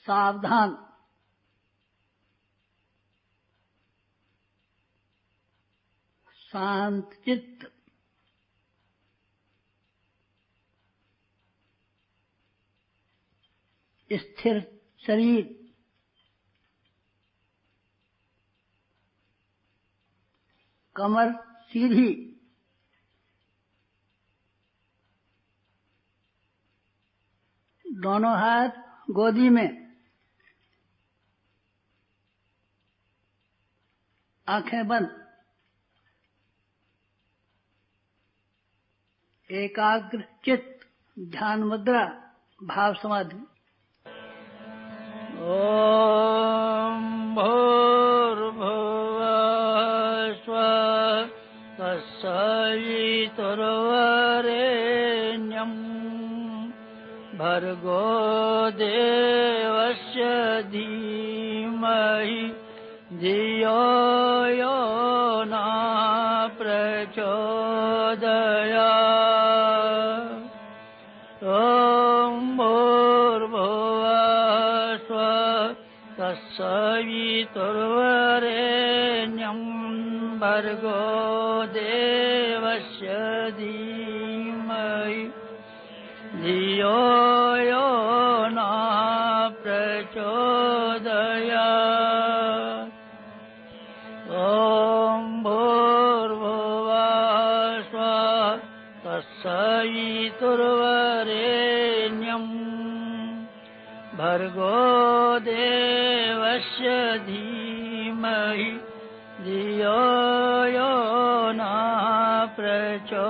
सावधान, शांत चित्त, स्थिर शरीर, कमर सीधी, दोनों हाथ गोदी में, आंखें बंद, एकाग्र चित्त, ध्यान मुद्रा, भाव समाधि। ओम भूर्भुवः स्वः तत्सवितुर्वरेण्यं भर्गो देवस्य धीमहि धियो यो नः प्रचोदयात्। ओम भूर्भुवः स्वः तत्सवितुर्वरेण्यं भर्गो देवस्य धीमहि धियो यो नः प्रचोदयात्। ओम भूर्भुवः स्वः तत्सवितुर्वरेण्यं भर्गो देवस्य धीमहि धियो यो नः प्रचोदयात्।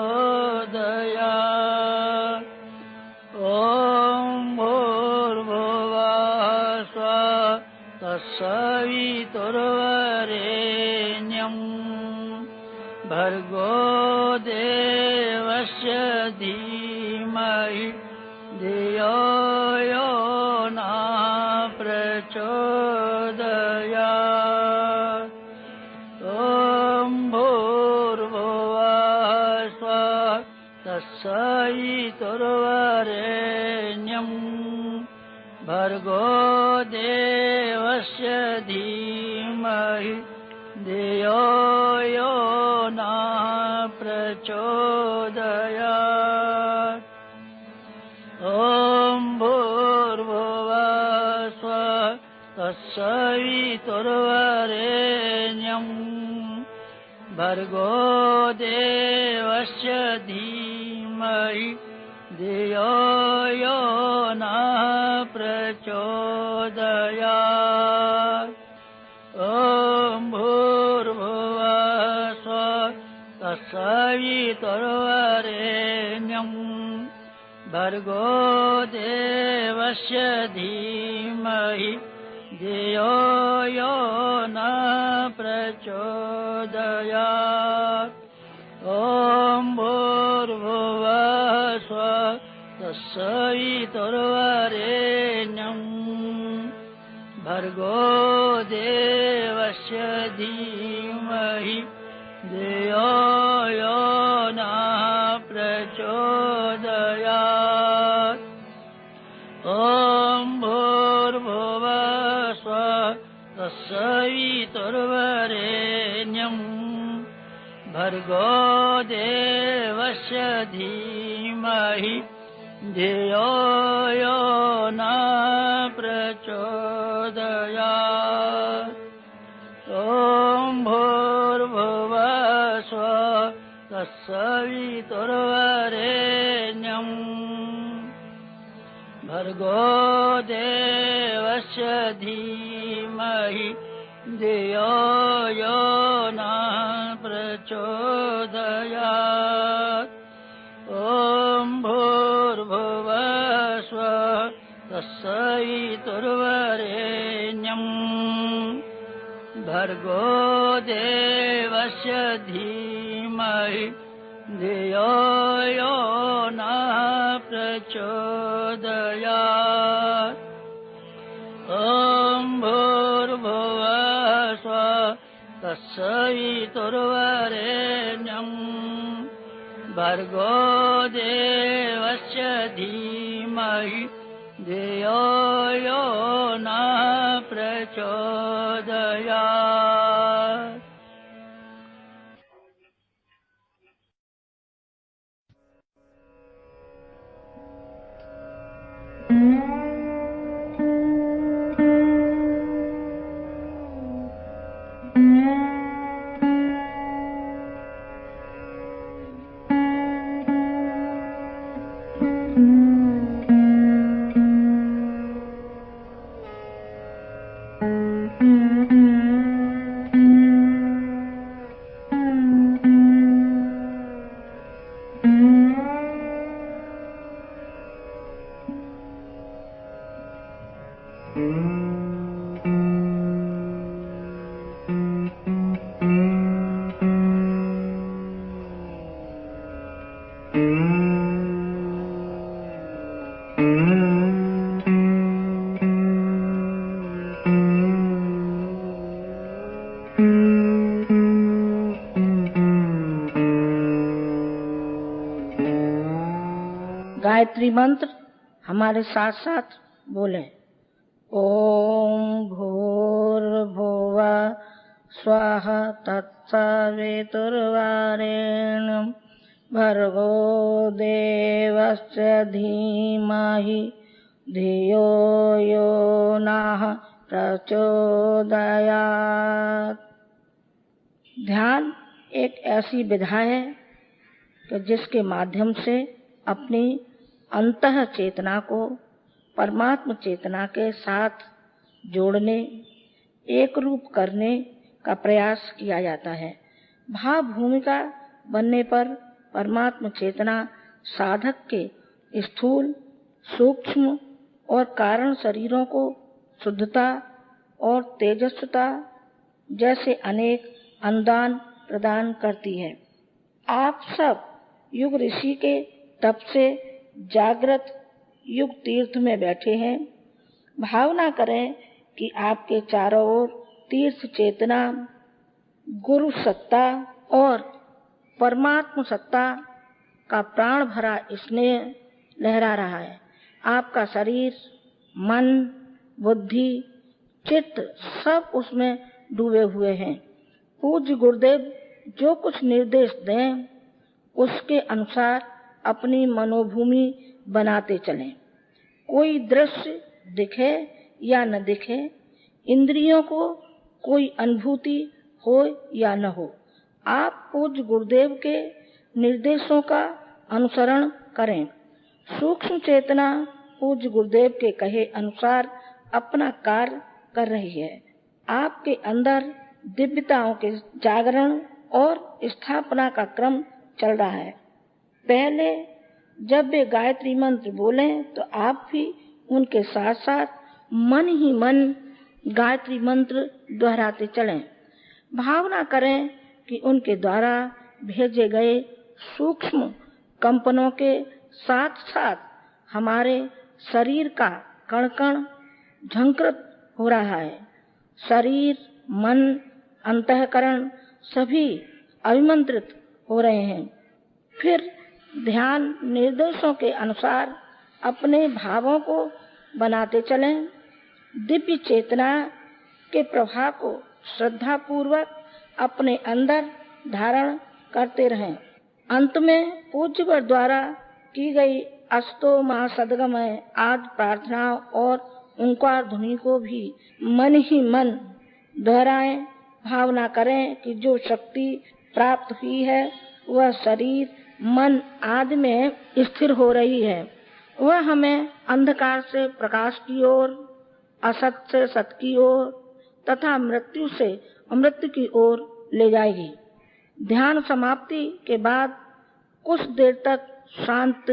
ओम भूर्भुवः स्वः तत्सवितुर्वरेण्यं भर्गो देवस्य धीमहि धियो यो नः प्रचोदयात्। ओम भूर्भुवः स्वः तत्सवितुर्वरेण्यं भर्गो देवस्य धीमहि धियो यो नः प्रचोदयात्। ओम भूर्भुवः स्वः तत्सवितुर्वरेण्यं भर्गो देवस्य धीमहि धियो यो नः प्रचोदयात्। ओम भूर्भुवः स्वः तत्सवितुर्वरेण्यं भर्गो देवस्य धीमहि धियो यो नः प्रचोदयात्। ओम भूर्भुवः स्वः तत्सवितुर्वरेण्यं भर्गो देवस्य धीमहि धियो यो नः प्रचोदयात्। ओम भूर्भुवः स्वः तत्सवितुर्वरेण्यं भर्गो देवस्य धीमहि धियो यो नः प्रचोदयात्। ओम भूर्भुवः स्वः तत्सवितुर्वरेण्यं भर्गो देवस्य धीमहि धियो यो नः प्रचोदयात्। ओम भूर्भुवः स्वः तत्सवितुर्वरेण्यं भर्गो देवस्य धीमहि धियो यो नः प्रचोदयात्। ओम भूर्भुवः स्वः तत्सवितुर्वरेण्यं भर्गो देवस्य धीमहि धियो यो न प्रचोदयात्। गायत्री मंत्र हमारे साथ साथ बोले। ओम भूर्भुवः स्वः तत्सवितुर्वरेण्यं भर्गो देवस्य धीमहि धियो यो नः प्रचोदयात्। ध्यान एक ऐसी विधा है कि जिसके माध्यम से अपनी अंतः चेतना को परमात्म चेतना के साथ जोड़ने, एक रूप करने का प्रयास किया जाता है। भाव भूमिका बनने पर परमात्म चेतना साधक के स्थूल, सूक्ष्म और कारण शरीरों को शुद्धता और तेजस्विता जैसे अनेक अनुदान प्रदान करती है। आप सब युग ऋषि के तप से जागृत युग तीर्थ में बैठे हैं। भावना करें कि आपके चारों ओर तीर्थ चेतना, गुरु सत्ता और परमात्म सत्ता का प्राण भरा स्नेह लहरा रहा है। आपका शरीर, मन, बुद्धि, चित्त सब उसमें डूबे हुए हैं। पूज्य गुरुदेव जो कुछ निर्देश दें उसके अनुसार अपनी मनोभूमि बनाते चलें। कोई दृश्य दिखे या न दिखे, इंद्रियों को कोई अनुभूति हो या न हो, आप पूज्य गुरुदेव के निर्देशों का अनुसरण करें। सूक्ष्म चेतना पूज्य गुरुदेव के कहे अनुसार अपना कार्य कर रही है। आपके अंदर दिव्यताओं के जागरण और स्थापना का क्रम चल रहा है। पहले जब वे गायत्री मंत्र बोलें तो आप भी उनके साथ साथ मन ही मन गायत्री मंत्र दोहराते चलें। भावना करें कि उनके द्वारा भेजे गए सूक्ष्म कंपनों के साथ साथ हमारे शरीर का कण कण झंकृत हो रहा है। शरीर, मन, अंतःकरण सभी अभिमंत्रित हो रहे हैं। फिर ध्यान निर्देशों के अनुसार अपने भावों को बनाते चलें। दिव्य चेतना के प्रभाव को श्रद्धा पूर्वक अपने अंदर धारण करते रहें। अंत में पूज्यवर द्वारा की गई अस्तो मा सद्गमय आदि प्रार्थनाओं और ओंकार ध्वनि को भी मन ही मन दोहराएं। भावना करें कि जो शक्ति प्राप्त हुई है वह शरीर, मन आदि में स्थिर हो रही है। वह हमें अंधकार से प्रकाश की ओर, असत से सत की ओर तथा मृत्यु से अमृत की ओर ले जाएगी। ध्यान समाप्ति के बाद कुछ देर तक शांत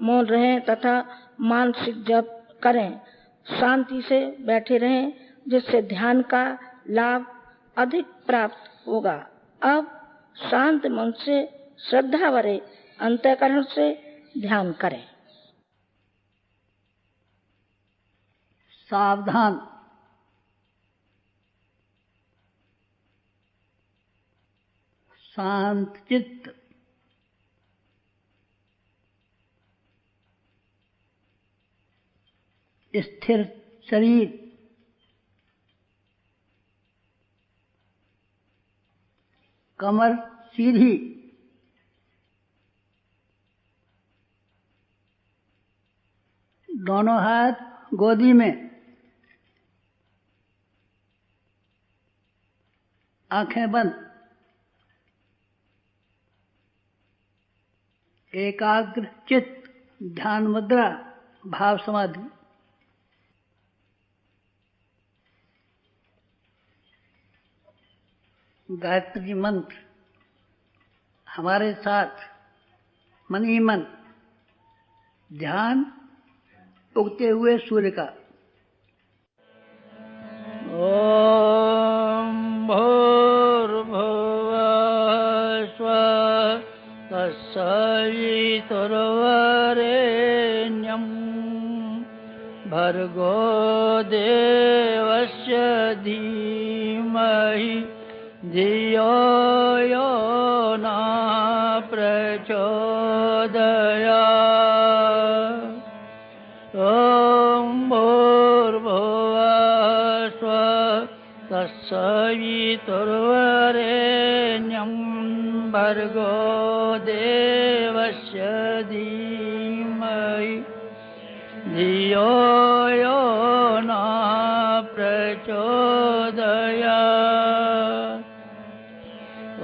मौन रहें तथा मानसिक जप करें। शांति से बैठे रहें जिससे ध्यान का लाभ अधिक प्राप्त होगा। अब शांत मन से श्रद्धा भरे अंतःकरण से ध्यान करें। सावधान। शांत चित्त। स्थिर शरीर, कमर सीधी, दोनों हाथ गोदी में, आंखें बंद, एकाग्र चित्त, ध्यान मुद्रा, भाव समाधि। गायत्री मंत्र हमारे साथ मन ही मन, ध्यान उगते हुए सूर्य का। ॐ भूर्भुवः स्वः तत्सवितुर्वरेण्यं भर्गो देवस्य धीमहि धियो यो न प्रचोदयात्। ॐ भूर्भुवः स्वः तत्सवितुर्वरेण्यं भर्गो देवस्य धीमहि धियो यो न प्रचोदयात्।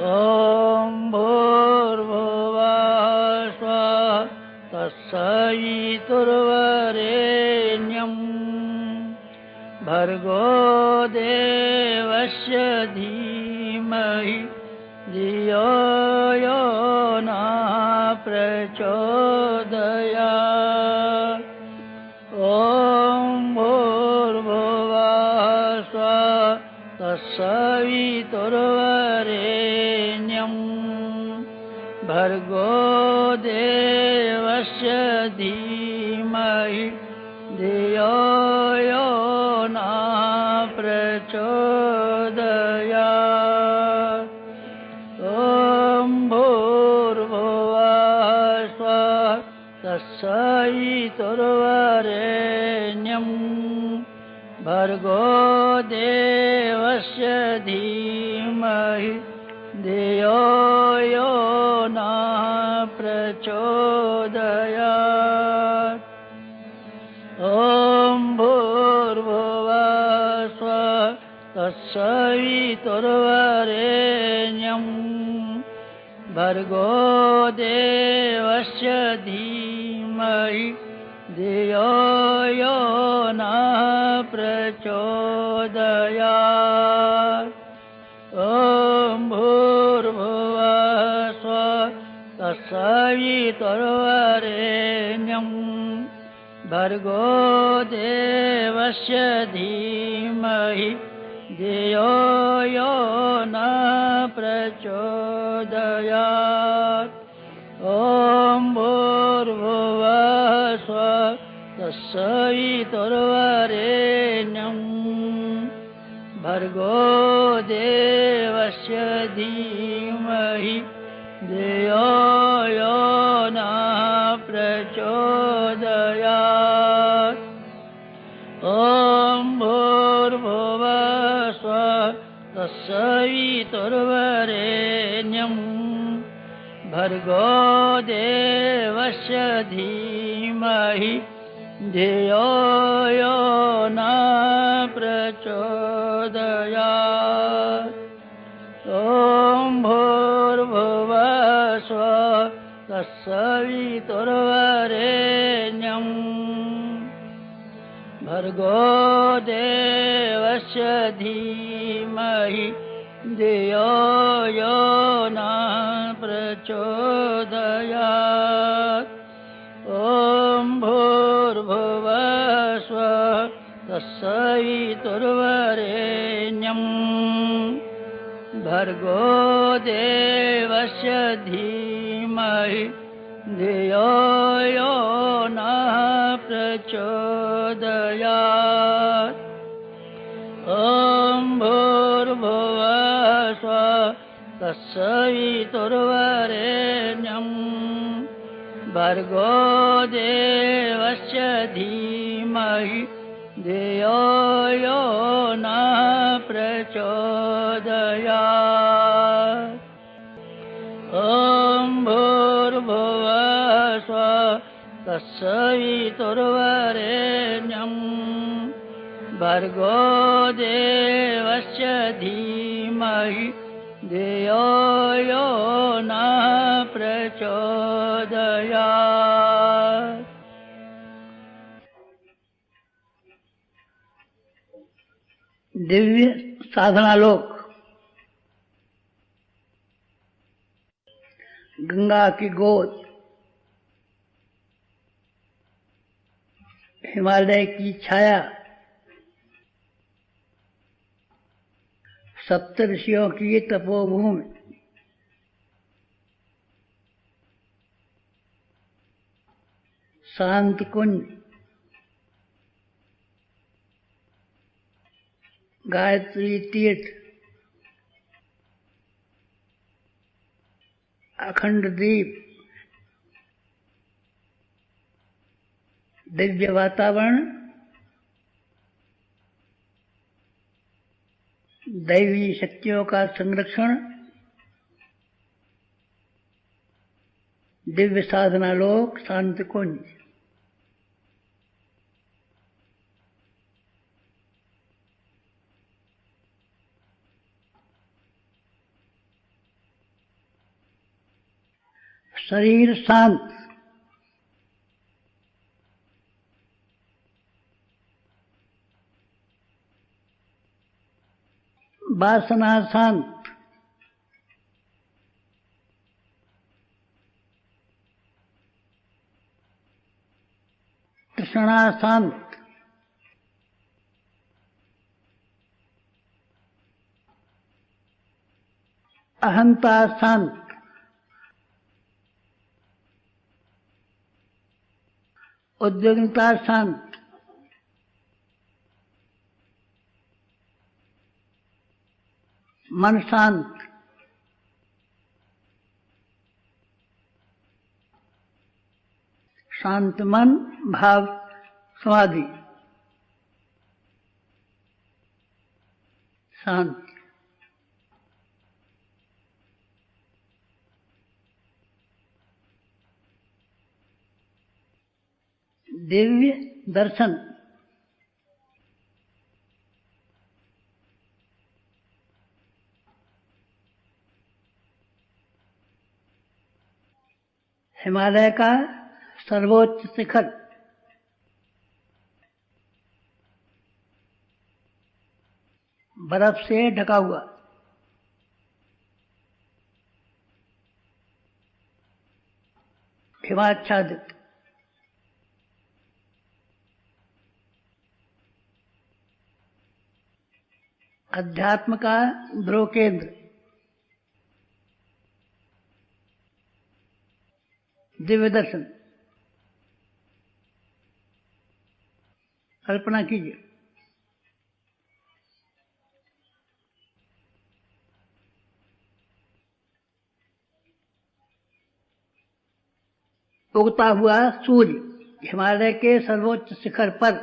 ॐ भूर्भुवः स्वः तत्सवितुर्वरेण्यं भर्गो देवस्य धीमहि धियो यो न प्रचोदयात्। ॐ भूर्भुवः स्वः तत्सवितुर्वरेण्यं भर्गो देवस्य धीमहि धियो यो न प्रचोदयात्। ॐ भूर्भुवः स्वः तत्सवितुर्वरेण्यं भर्गो देवस्य धीमहि धियो यो न प्रचोदयात्। ॐ भूर्भुवः स्वः तत्सवितुर्वरेण्यं भर्गो देवस्य धीमहि धियो यो न प्रचोदयात्। ॐ भूर्भुवः स्वः तत्सवितुर्वरेण्यं भर्गो देवस्य धीमहि धियो यो न प्रचोदयात्। ॐ भूर्भुवः स्वः तत्सवितुर्वरेण्यं भर्गो देवस्य धीमहि धियो यो न प्रचोदयात्। ॐ भूर्भुवः स्वः तत्सवितुर्वरेण्यं भर्गो देवस्य धीमहि धियो यो न प्रचोदयात्। ॐ भूर्भुवः स्वः तत्सवितुर्वरेण्यं भर्गो देवस्य धीमहि धियो यो न प्रचोदयात्। ॐ भूर्भुवः स्वः तत्सवितुर्वरेण्यं भर्गो देवस्य धीमहि धियो यो न प्रचोदयात्। ॐ भूर्भुवः स्वः तत्सवितुर्वरेण्यं भर्गो देवस्य धीमहि धियो यो न प्रचोदयात्। ॐ भूर्भुवः स्वः तत्सवितुर्वरेण्यं भर्गो देवस्य धीमहि धियो यो न प्रचोदयात्। दिव्य साधनालोक गंगा की गोद, हिमालय की छाया, सप्तऋषियों की तपोभूमि, शांत कुंज, गायत्री तीर्थ, अखंड दीप, दिव्य वातावरण, दैवी शक्तियों का संरक्षण, दिव्य साधनालोक, शांत कुंज। शरीर शांत, वासना शांत, तृष्णा शांत, अहंता शांत, उद्विग्नता शांत, मन शांत, शांत मन, भाव समाधि, शांत। दिव्य दर्शन, हिमालय का सर्वोच्च शिखर, बर्फ से ढका हुआ, हिमाच्छादित, अध्यात्म का ध्रुव केंद्र, दिव्य दर्शन। कल्पना कीजिए, उगता हुआ सूर्य हिमालय के सर्वोच्च शिखर पर,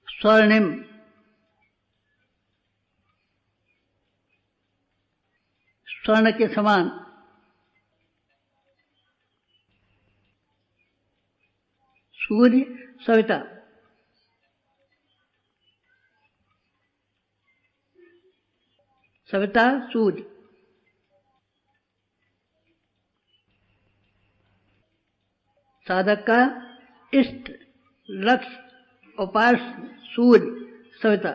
स्वर्णिम, स्वर्ण के समान, सूर्य सविता, सविता सूर्य, साधक का इष्ट लक्ष्य उपास्य सूर्य सविता।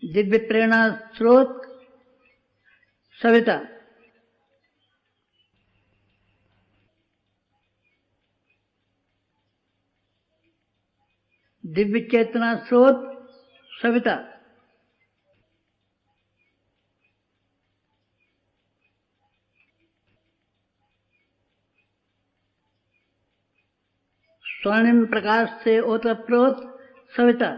दिव्य प्रेरणा स्रोत सविता, दिव्य चेतना स्रोत सविता, स्वर्णिम प्रकाश से ओतप्रोत सविता,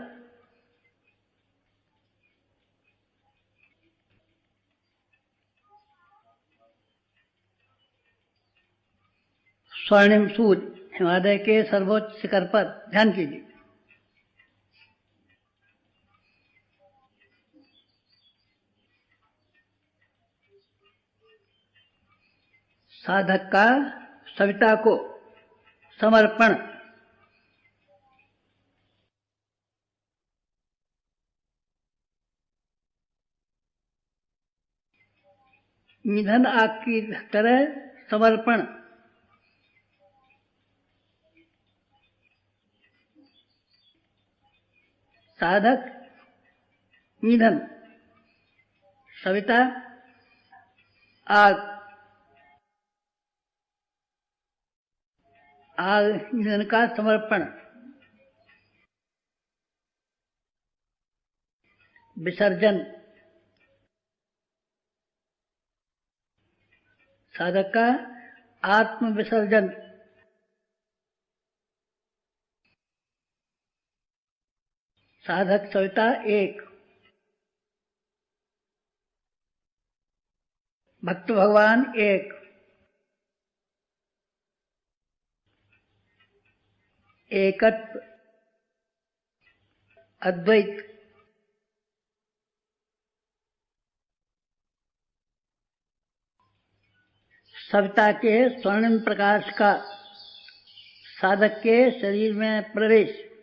स्वर्णिम सूर्य हिमालय के सर्वोच्च शिखर पर ध्यान कीजिए। साधक का सविता को समर्पण। ईंधन आग की तरह समर्पण। साधक ईंधन, सविता आग। आग ईंधन का समर्पण। विसर्जन, साधक का आत्म विसर्जन। साधक सविता एक। भक्त भगवान एक। एकत्व, अद्वैत। सविता के स्वर्णिम प्रकाश का साधक के शरीर में प्रवेश।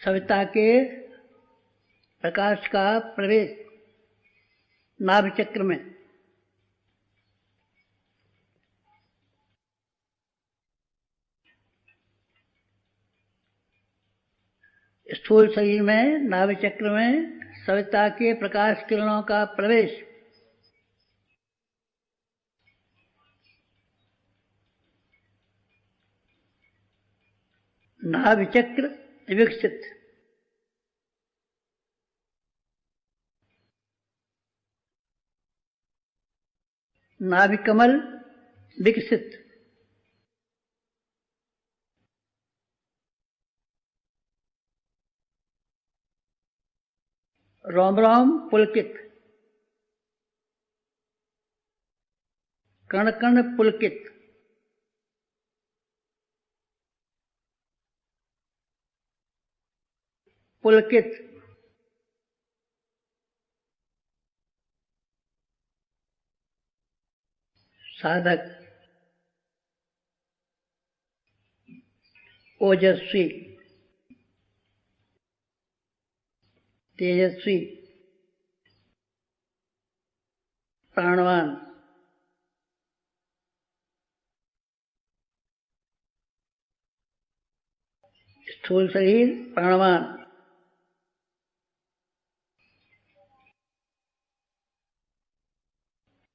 सविता के प्रकाश का प्रवेश नाभि चक्र में। स्थूल शरीर में नाभि चक्र में सविता के प्रकाश किरणों का प्रवेश। नाभि चक्र विकसित। नाभि कमल विकसित। रोम रोम पुलकित। कण कण पुलकित। पुलकित, साधक ओजस्वी, तेजस्वी, प्राणवान। स्थूल शरीर प्राणवान।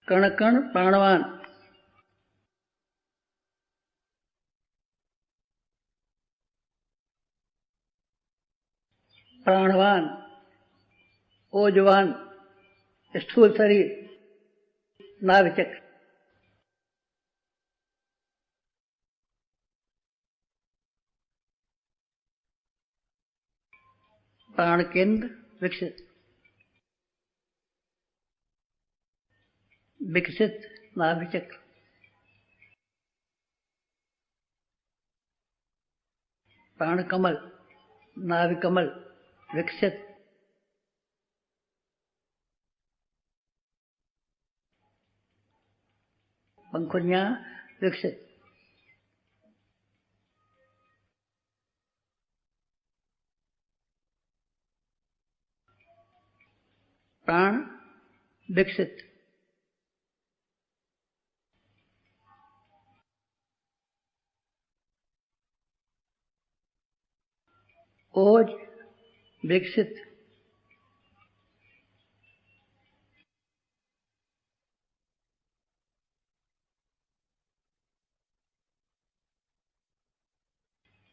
कण कण प्राणवान। प्राणवान, ओजवान। स्थूल शरीर नाभि चक्र। प्राण केंद्र विकसित। विकसित नाभि चक्र। प्राण कमल, नाभि कमल विकसित। पंखुड़ियां विकसित। प्राण विकसित। ओज विकसित।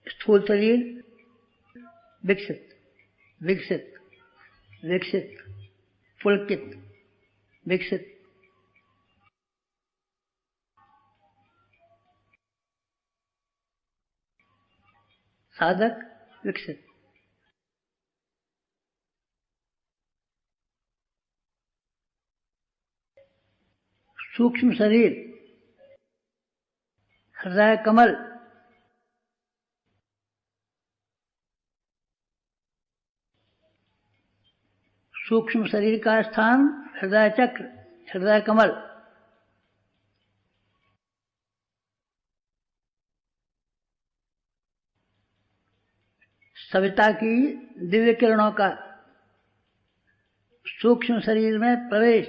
स्थूल शरीर विकसित। विकसित, विकसित, पुलकित, विकसित। साधक विकसित। सूक्ष्म शरीर, हृदय कमल, सूक्ष्म शरीर का स्थान हृदय चक्र, हृदय कमल। सविता की दिव्य किरणों का सूक्ष्म शरीर में प्रवेश,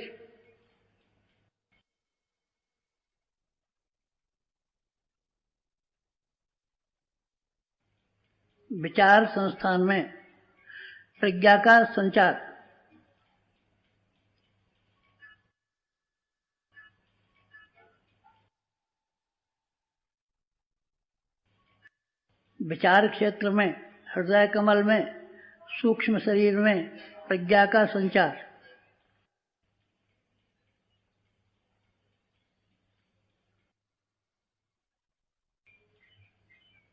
विचार संस्थान में प्रज्ञा का संचार, विचार क्षेत्र में हृदय कमल में सूक्ष्म शरीर में प्रज्ञा का संचार,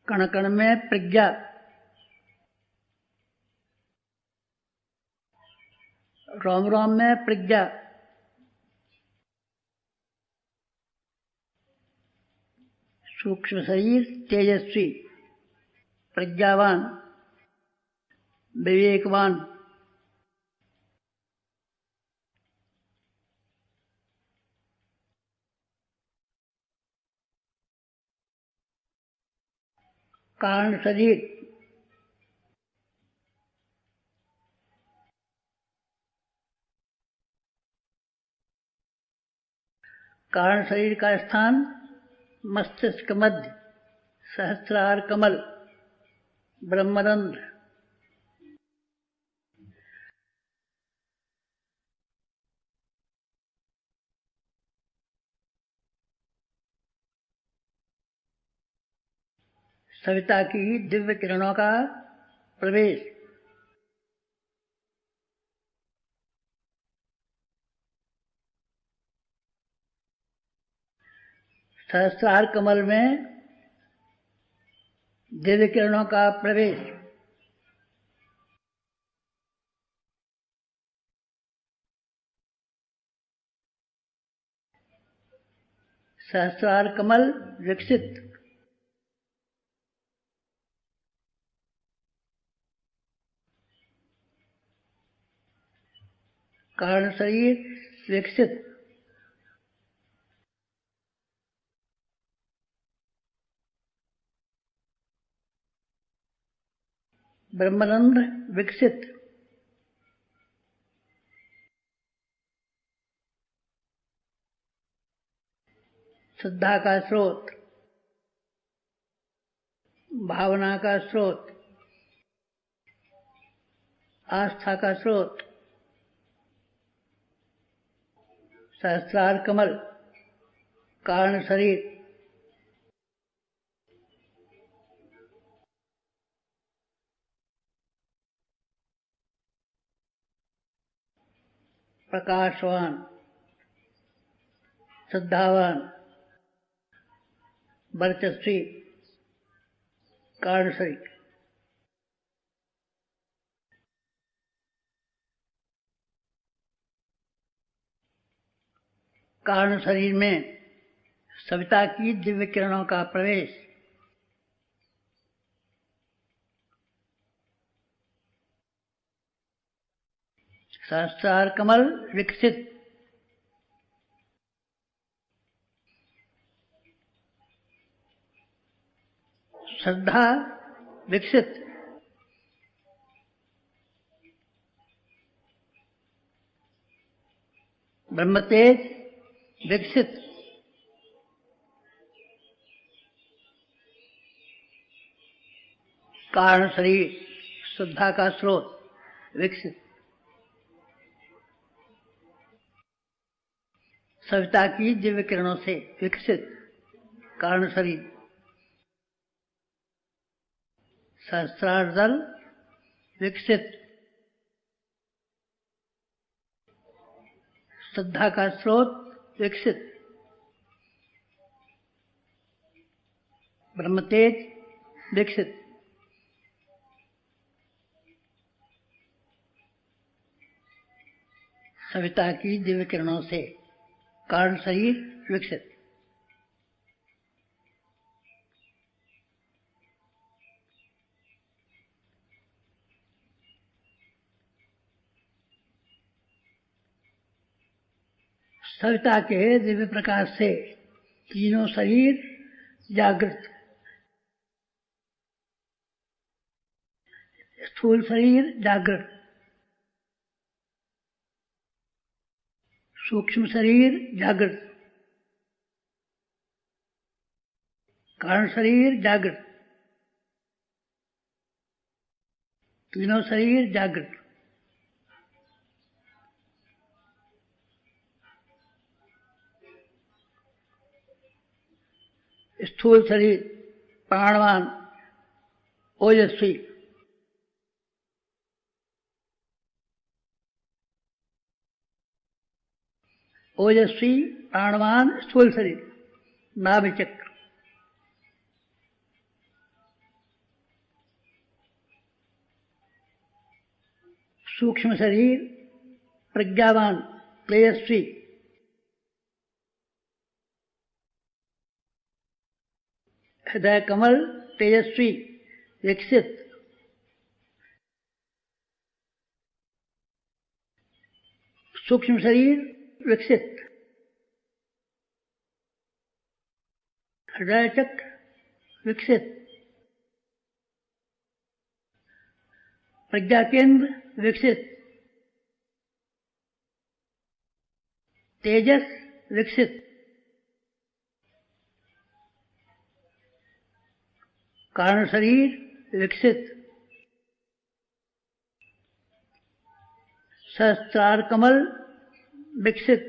कण कण में प्रज्ञा, रोम रोम में प्रज्ञा, सूक्ष्म शरीर तेजस्वी, प्रज्ञावान, विवेकवान, कारण शरीर, कारण शरीर का स्थान मस्तिष्क मध्य, सहस्रार कमल, ब्रह्मरंध्र। सविता की दिव्य किरणों का प्रवेश, सहस्रार कमल में दिव्य किरणों का प्रवेश, सहस्रार कमल विकसित, कारण शरीर विकसित, ब्रह्मरंध्र विकसित, श्रद्धा का स्रोत, भावना का स्रोत, आस्था का स्रोत, सहस्रार कमल, कारण शरीर, प्रकाशवान, श्रद्धावान, वर्चस्वी, कारण शरीर। कारण शरीर में सविता की दिव्य किरणों का प्रवेश, सहस्रार कमल विकसित, श्रद्धा विकसित, ब्रह्मतेज विकसित, कारण शरीर श्रद्धा का स्रोत विकसित, सविता की दिव्य किरणों से विकसित कारण शरीर, सहस्रार दल विकसित, श्रद्धा का स्रोत विकसित, ब्रह्मतेज विकसित, सविता की दिव्य किरणों से कारण शरीर विकसित। सविता के दिव्य प्रकाश से तीनों शरीर जागृत, स्थूल शरीर जागृत, सूक्ष्म शरीर जागृत, कारण शरीर जागृत, तीनों शरीर जागृत। स्थूल शरीर प्राणवान ओजस्वी, ओजस्वी प्राणवान स्थूल शरीर नाभि चक्र। सूक्ष्म शरीर प्रज्ञावान तेजस्वी, हृदय कमल तेजस्वी विकसित, सूक्ष्म शरीर विकसित, हृदय चक्र विकसित, प्रज्ञा केंद्र विकसित, तेजस विकसित, कारण शरीर विकसित, सहस्त्रार कमल विकसित,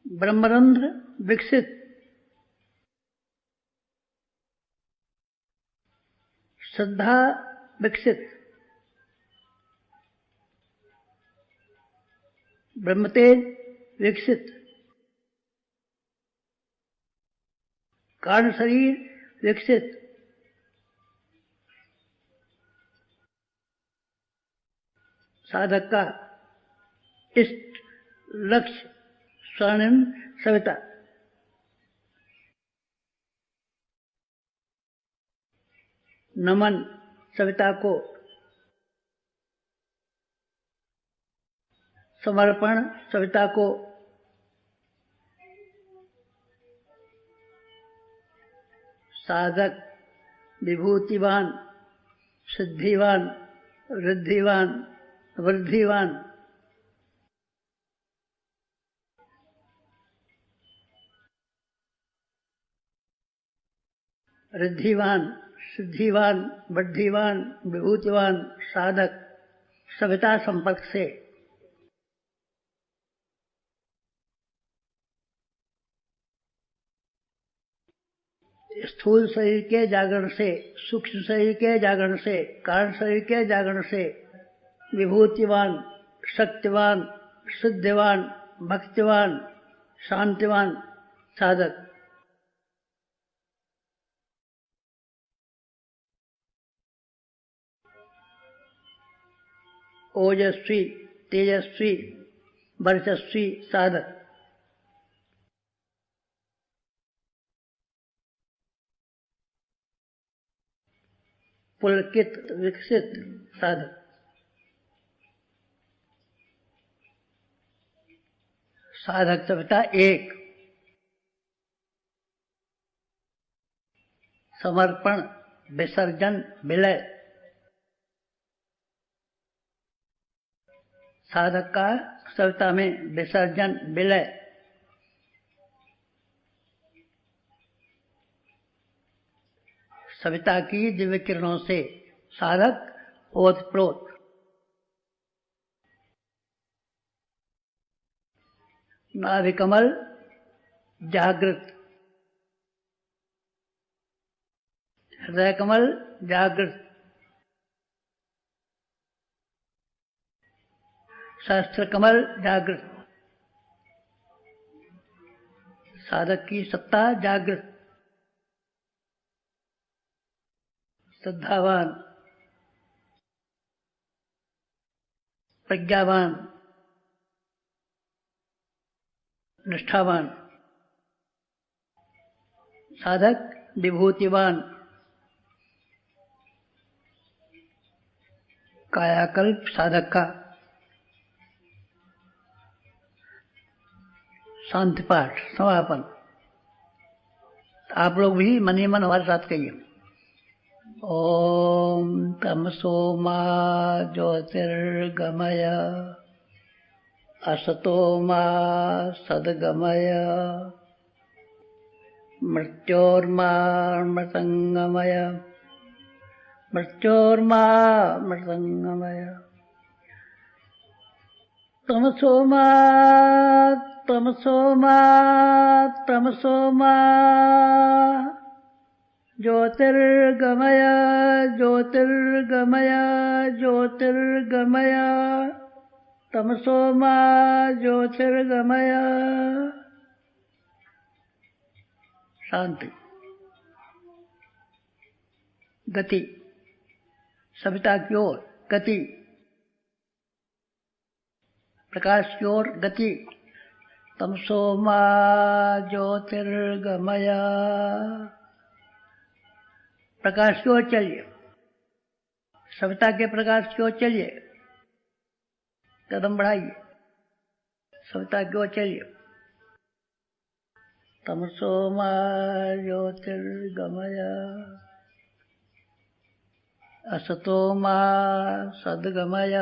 ब्रह्मरंध्र विकसित, श्रद्धा विकसित, ब्रह्मतेज विकसित, कारण शरीर विकसित। साधक का इष्ट लक्ष्य स्वर्णिम सविता। नमन सविता को, समर्पण सविता को, साधक विभूतिवान, सिद्धिवान, रिद्धिवान, वृद्धिवान, रिद्धिवान, सिद्धिवान, वृद्धिवान, विभूतिवान साधक सविता संपर्क से स्थूल शरीर के जागरण से, सूक्ष्म शरीर के जागरण से, कारण शरीर के जागरण से विभूतिवान, शक्तिवान, सिद्धिवान, भक्तिवान, शांतिवान साधक ओजस्वी, तेजस्वी, वर्चस्वी साधक पुलकित विकसित साधक साधक सविता एक। समर्पण, विसर्जन, विलय साधक का सविता में विसर्जन विलय। सविता की दिव्य किरणों से साधक ओतप्रोत। नाभि कमल जागृत, हृदय कमल जागृत, सहस्त्र कमल जागृत, साधक की सत्ता जागृत, श्रद्धावान, प्रज्ञावान, निष्ठावान, साधक विभूतिवान, कायाकल्प साधक का शांति पाठ समापन। आप लोग भी मन ही मन हमारे साथ कहिए। ओम तमसो मा ज्योतिर्गमय असतो मा सद्गमय मृत्योर्मा मृतंगमय मृत्योर्मा मृतंगमय तमसो मा तमसो मा तमसो मा ज्योतिर्गमय ज्योतिर्गमय ज्योतिर्गमय तमसो मा ज्योतिर्गमय। शांति। गति, सविता की ओर गति, प्रकाश की ओर गति। तमसो मा ज्योतिर्गमय, प्रकाश की ओर चलिए, सविता के प्रकाश की ओर चलिए, कदम बढ़ाइए, सविता की ओर चलिए। तमसो मा ज्योतिर्गमय असतो मा सद्गमय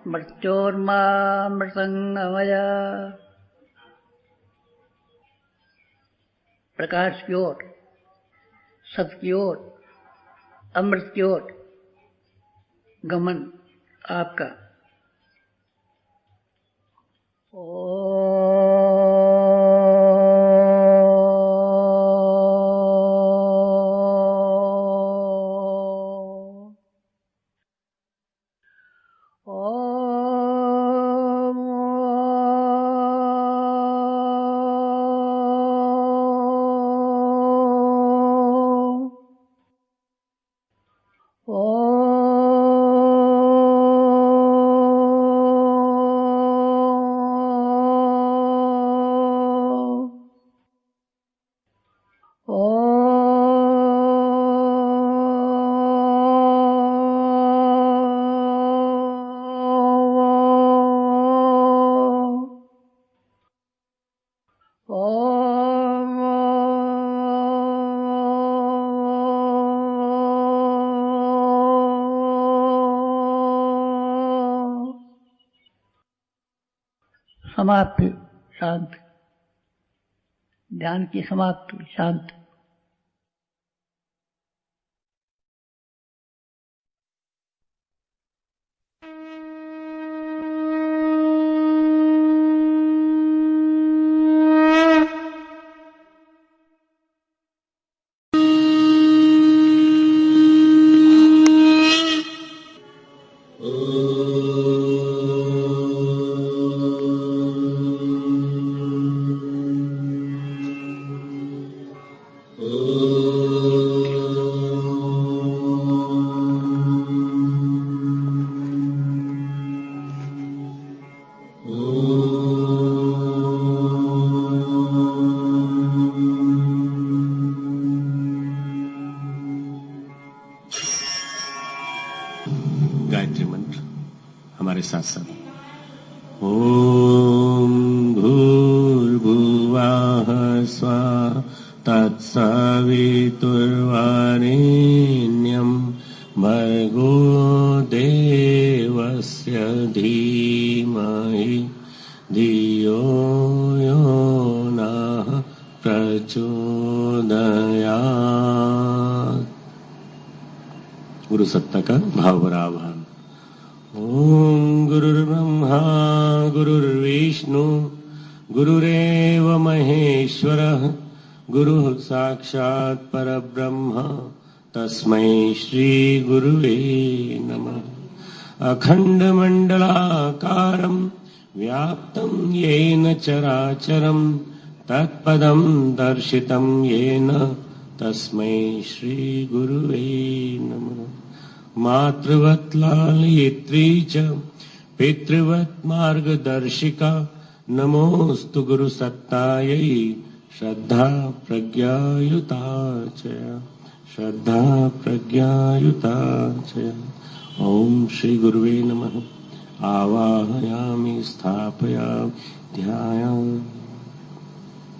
मृत्योर्मा मृतंगमय। प्रकाश की ओर, सत्य की ओर, अमृत की ओर गमन आपका। समाप्ति, शांति। ध्यान की समाप्ति, शांति। गायत्री मंत्र हमारे साथ साथ। ओम भूर्भुवः स्वः तत्सवितुर्वरेण्यं भर्गो देवस्य धीमहि धियो यो नः प्रचोदयात्। गुरु सत्ता का भाव बराबर। ओम गुरुर्ब्रह्मा गुरुर्विष्णु गुरुरेव महेश्वरः गुरुः साक्षात् परब्रह्म तस्मै श्री गुरुवे नमः। अखण्डमण्डलाकारं व्याप्तं येन चराचरं तत्पदं दर्शितं येन तस्मै श्री गुरुवे नमः। मातृवत् लालयित्री च पितृवत् मार्गदर्शिका नमोस्तु गुरुसत्तायै श्रद्धा प्रज्ञायुता च। ओम श्री गुरुवे नमः। आवाहयामि स्थापयामि ध्यायामि।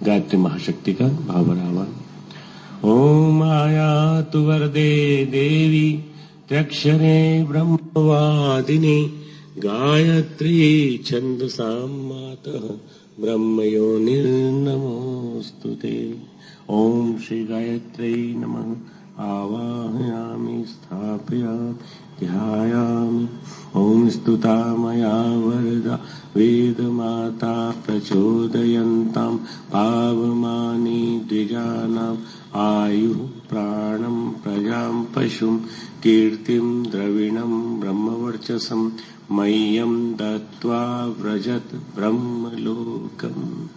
गायत्री महाशक्ति का भावर आवाहन। ओम आयातु वरदे देवी त्र्यक्षरे ब्रह्मवादिनी गायत्री छन्दसां मातः ब्रह्मयोनिर्नमोऽस्तुते। ओम श्री गायत्र्यै नमः। आवाहयामि स्थापयामि ध्यायामि। ओम स्तुता मया वरदा वेदमाता प्रचोदयन्तां पावमानि द्विजानाम् आयुः प्राणं प्रजां पशुं कीर्तिं द्रविणं ब्रह्मवर्चसं मह्यं दत्त्वा व्रजत ब्रह्मलोकम्।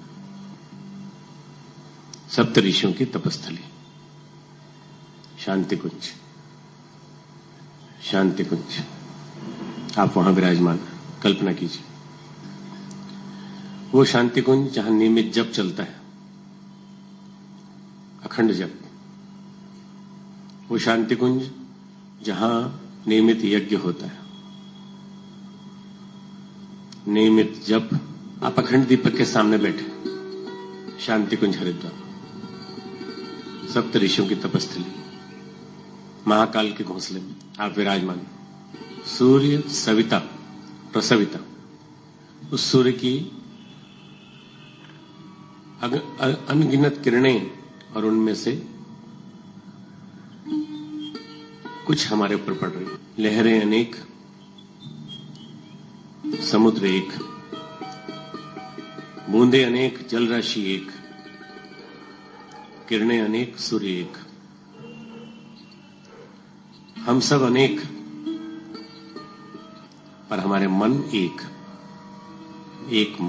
सप्तऋषियों की तपस्थली शांति कुंज। शांति कुंज आप वहां विराजमान कल्पना कीजिए। वो शांति कुंज जहां नियमित जप चलता है, अखंड जप। वो शांति कुंज जहां नियमित यज्ञ होता है, नियमित जप। आप अखंड दीपक के सामने बैठे, शांति कुंज हरिद्वार, सप्त ऋषियों की तपस्थली, महाकाल के घोंसले में आप विराजमान। सूर्य सविता प्रसविता, उस सूर्य की अनगिनत किरणें और उनमें से कुछ हमारे ऊपर पड़ रही। लहरें अनेक, समुद्र एक, बूंदे अनेक, जलराशि एक, किरणें अनेक, सूर्य एक। हम सब अनेक, पर हमारे मन एक। एक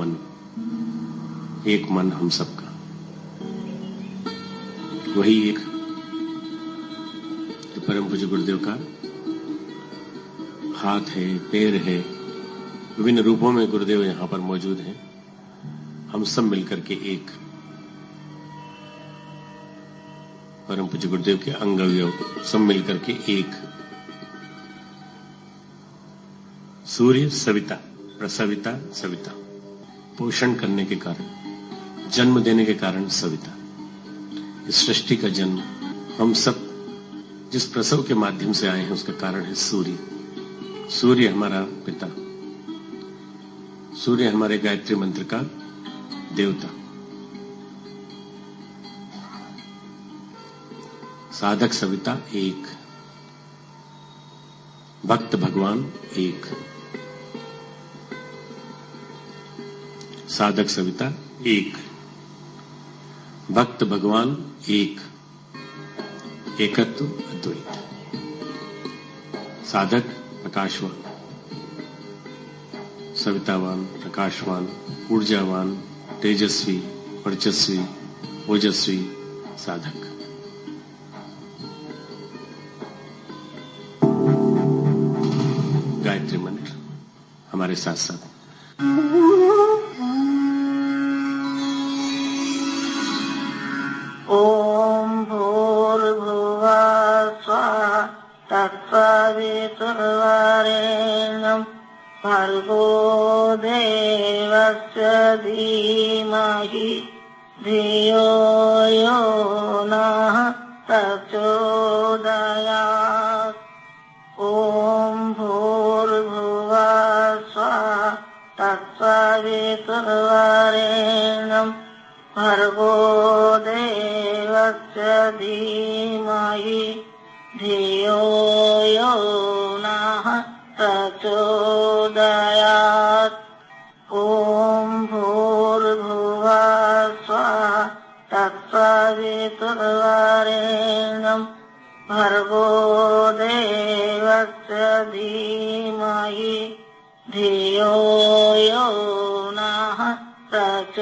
मन हम सबका। वही एक तो परम पूज्य गुरुदेव का हाथ है, पैर है, विभिन्न रूपों में गुरुदेव यहां पर मौजूद हैं। हम सब मिलकर के एक परम पूज्य गुरुदेव के अंग अवयव सब मिलकर के एक। सूर्य सविता प्रसविता सविता, पोषण करने के कारण, जन्म देने के कारण सविता। इस सृष्टि का जन्म हम सब जिस प्रसव के माध्यम से आए हैं उसका कारण है सूर्य। सूर्य हमारा पिता, सूर्य हमारे गायत्री मंत्र का देवता। साधक सविता एक, भक्त भगवान एक। साधक सविता एक, भक्त भगवान एक, एकत्व अद्वैत। साधक प्रकाशवान, सवितावान, प्रकाशवान, ऊर्जावान, तेजस्वी, वर्चस्वी, ओजस्वी साधक। गायत्री मंत्र हमारे साथ साथ। ओम भूर्भुवः स्वः तत्सवितुर्वरेण्यं भर्गो देवस्य धीमहि धियो यो नः प्रचोदयात्। ओम भूर्भुवः स्वः तत्सवितुर्वरेण्यं भर्गो देवस्य धीमहि धियो यो नः प्रचोदयात्। ओम भूर्भुवः स्वः तत्सवितुर्वरेण्यं भर्गो देवस्य धीमहि धियो यो नः प्रचोदयात्।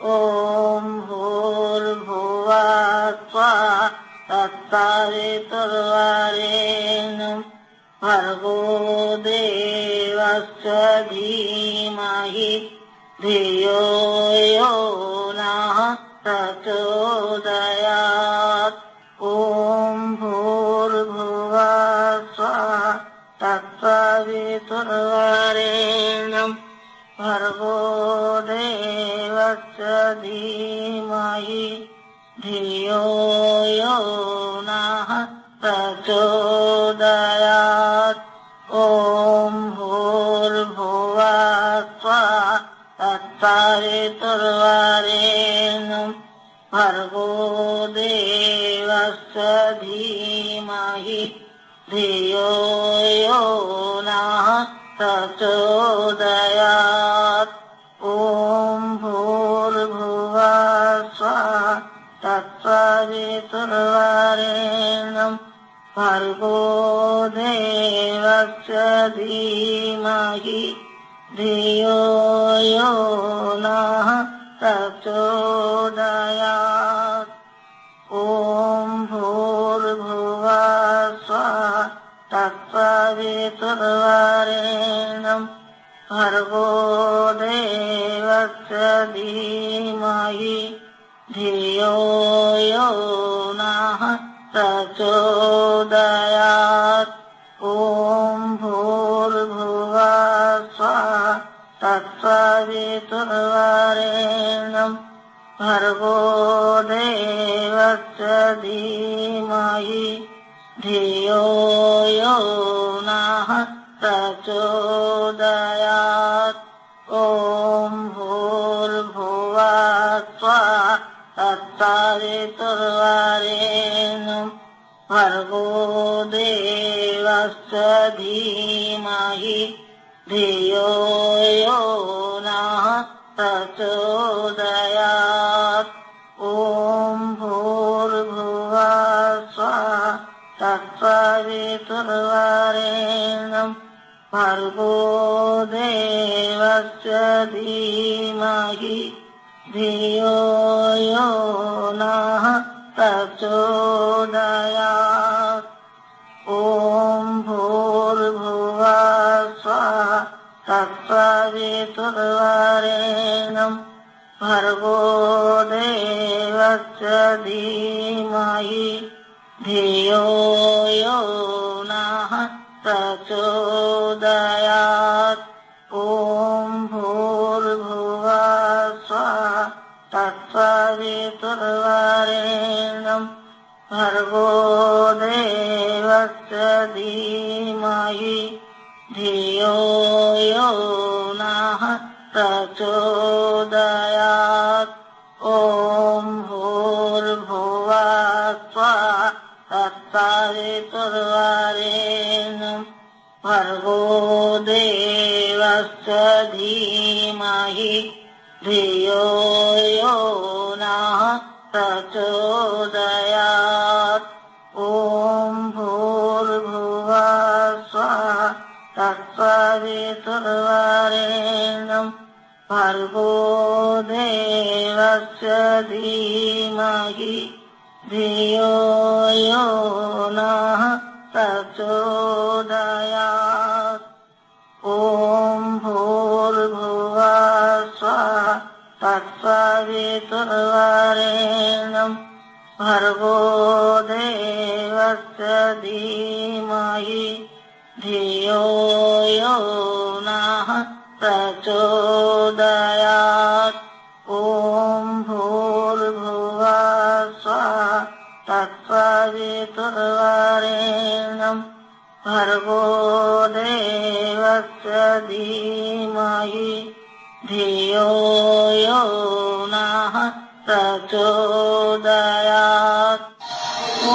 ओम भूर्भुवः स्वः तत्सवितुर्वरेण्यं भर्गो देवस्य धीमहि धियो यो नः प्रचोदयात्। ॐ भूर्भुवः स्वः तत्सवितुर्वरेण्यं भर्गो देवस्य धीमहि धियो यो नः प्रचोदयात्। ॐ भूर्भुवः स्वः तत्सवितुर्वरेण्यं भर्गो देवस्य धीमहि धियो यो नः प्रचोदयात्। ॐ भूर्भुवः स्वः तत्सवितुर्वरेण्यं भर्गो देवस्य धीमहि धियो यो नः प्रचोदयात्। ॐ भूर्भुवः स्वः तत्सवितुर्वरेण्यं भर्गो देवस्य धीमहि धियो यो नः प्रचोदयात्। ॐ भूर्भुवः स्वः तत्सवितुर्वरेण्यं भर्गो देवस्य धीमहि धियो यो नः प्रचोदयात्। ॐ भूर्भुवः स्वः तत्सवितुर्वरेण्यं भर्गो देवस्य धीमहि धियो यो नः प्रचोदयात्। ॐ भूर्भुवः स्वः तत्सवितुर्वरेण्यं भर्गो देवस्य धीमहि धियो यो नः प्रचोदयात्। ॐ भूर्भुवः स्वः तत्सवितुर्वरेण्यं भर्गो देवस्य धीमहि धियो यो नः प्रचोदयात्। ॐ भूर्भुवः स्वः तत्सवितुर्वरेण्यं भर्गो देवस्य धीमहि धियो यो नः प्रचोदयात्। ॐ भूर्भुवः स्वः तत्सवितुर्वरेण्यं भर्गो देवस्य धीमहि धियो यो नः प्रचोदयात्। ॐ भूर्भुवः स्वः तत्सवितुर्वरेण्यं भर्गो देवस्य धीमहि धियो यो नः प्रचोदयात्। ॐ भूर्भुवः स्वः तत्सवितुर्वरेण्यं भर्गो देवस्य धीमहि धियो यो नः प्रचोदयात्। ॐ भूर्भुवः स्वः तत्सवितुर्वरेण्यं भर्गो देवस्य धीमहि धियो यो नः प्रचोदयात्। ॐ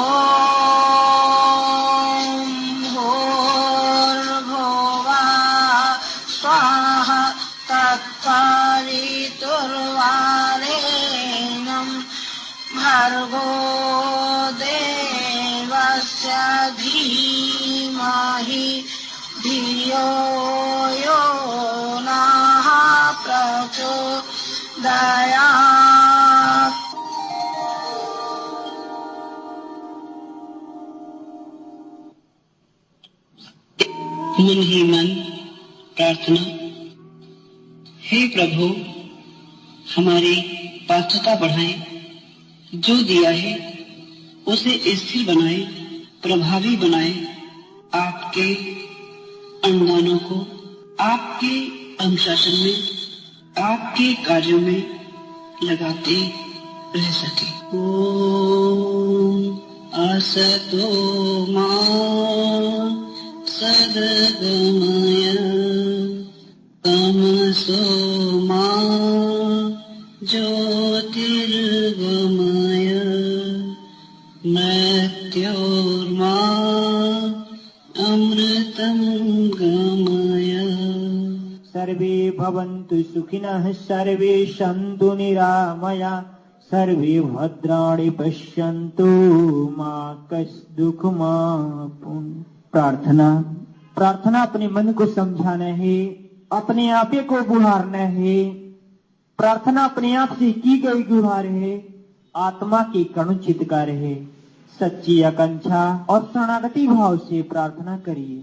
भूर्भुवः स्वः तत्सवितुर्वरेण्यं भर्गो देवस्य धीमहि धियो यो नः प्रचोदयात्। मन ही मन प्रार्थना। हे प्रभु, हमारी पात्रता बढ़ाएं, जो दिया है उसे स्थिर बनाए, प्रभावी बनाए। आपके अनुदानों को आपके अनुशासन में, आपके कार्यों में लगाते रह सके। ओम असतो मा सद्गमय तमसो मा ज्योतिर्गमय मृत्योर्मा अमृतं गमय। सर्वे भवन्तु सुखिनः, सर्वे सन्तु निरामया, सर्वे भद्राणि पश्यन्तु मा कश्चित् दुःखमाप्नुयात्। प्रार्थना अपने मन को समझाना है, अपने आपे को गुहारना है। प्रार्थना अपने आप से की गई गुहार है, आत्मा की करुण चित्कार है। सच्ची आकांक्षा और शरणागति भाव से प्रार्थना करिए।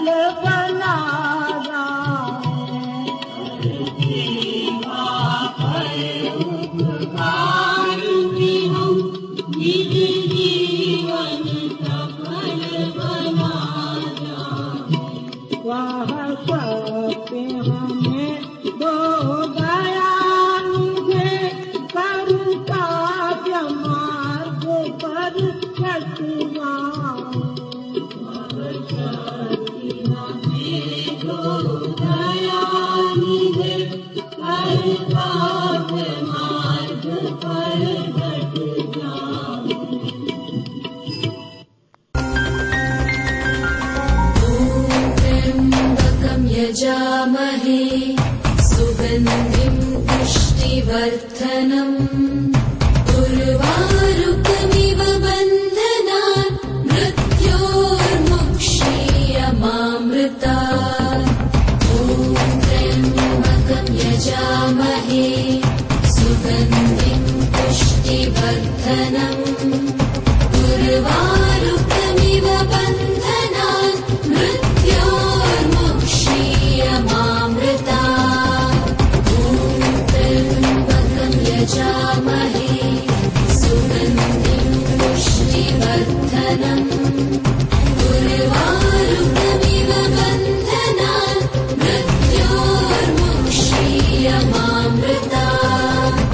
बना यजामहे सुगन्धिं पुष्टिवर्धनम् उर्वारुकमिव बन्धनान् मृत्योर्मुक्षीयमामृतात् ॐ त्र्यम्बकं यजामहे सुगन्धिं पुष्टिवर्धनम् उर्वारुकमिव बन्धनान् मृत्योर्मुक्षीयमामृतात् ॐ त्र्यम्बकं यजामहे सुगन्धिं पुष्टिवर्धनम् उर्वारुकमिव बन्धनान् मृत्योर्मुक्षीयमामृतात्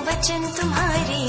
वचन तुम्हारे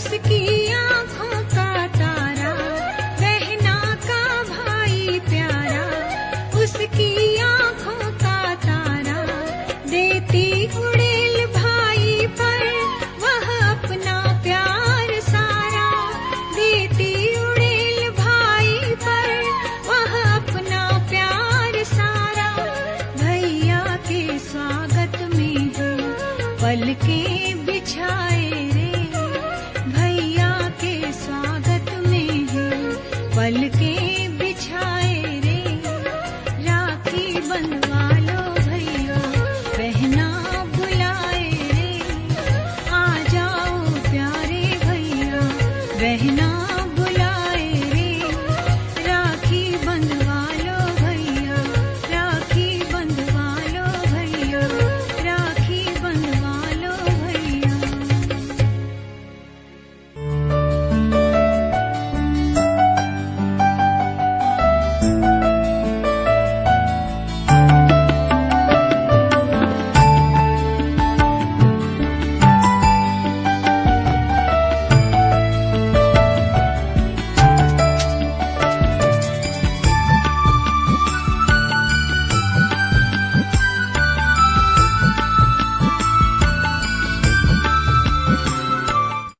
उसकी आंखों का तारा, बहना का भाई प्यारा, उसकी आंखों का तारा, देती उड़ेल भाई पर वह अपना प्यार सारा, देती उड़ेल भाई पर वह अपना प्यार सारा। भैया के स्वागत में है पलकें बिछाए रे, भैया के स्वागत में है पलकें बिछाए रे, राखी बंधवा लो भैया बहना बुलाए रे, आ जाओ प्यारे भैया बहना